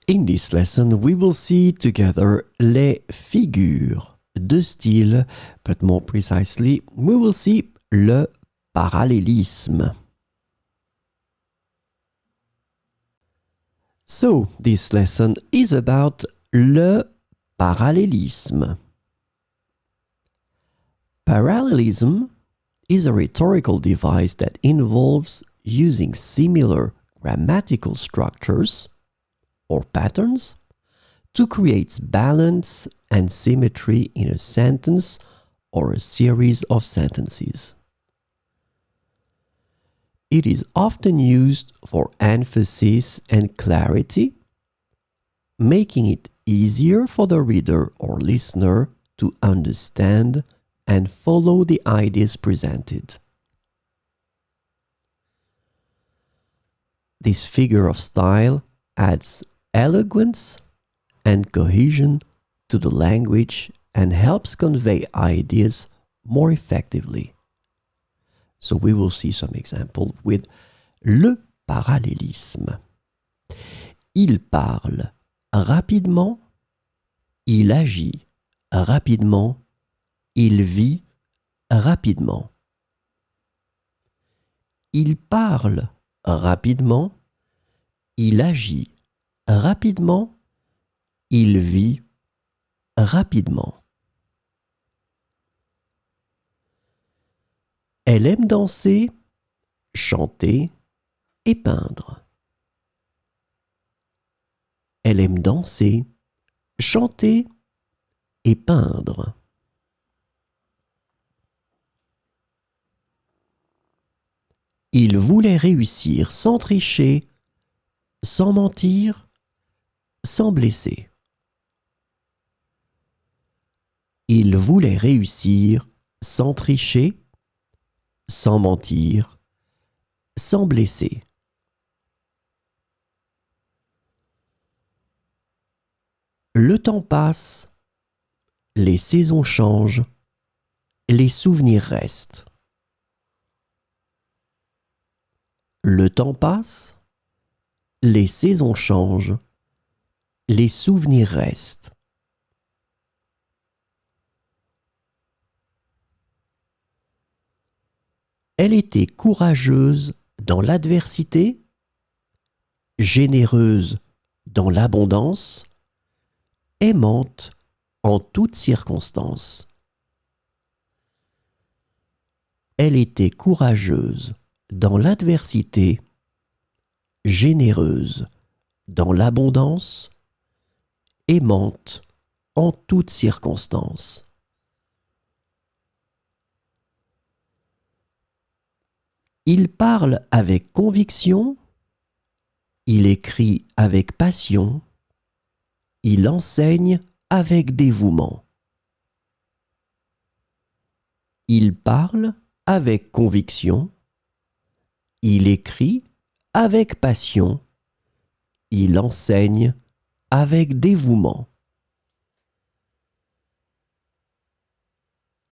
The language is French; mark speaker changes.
Speaker 1: In this lesson, we will see together les figures de style, but more precisely, we will see le parallélisme. So, this lesson is about le parallélisme. Parallelism is a rhetorical device that involves using similar grammatical structures or patterns to create balance and symmetry in a sentence or a series of sentences. It is often used for emphasis and clarity, making it easier for the reader or listener to understand and follow the ideas presented. This figure of style adds eloquence and cohesion to the language and helps convey ideas more effectively. So we will see some examples with le parallélisme. Il parle rapidement, il agit rapidement, il vit rapidement. Il parle rapidement, il agit rapidement, il vit rapidement. Elle aime danser, chanter et peindre. Elle aime danser, chanter et peindre. Il voulait réussir sans tricher, sans mentir, sans blesser. Il voulait réussir sans tricher, sans mentir, sans blesser. Le temps passe, les saisons changent, les souvenirs restent. Le temps passe, les saisons changent, les souvenirs restent. Elle était courageuse dans l'adversité, généreuse dans l'abondance, aimante en toutes circonstances. Elle était courageuse dans l'adversité, généreuse dans l'abondance, aimante en toutes circonstances. Il parle avec conviction, il écrit avec passion, il enseigne avec dévouement. Il parle avec conviction, il écrit avec passion, il enseigne avec dévouement.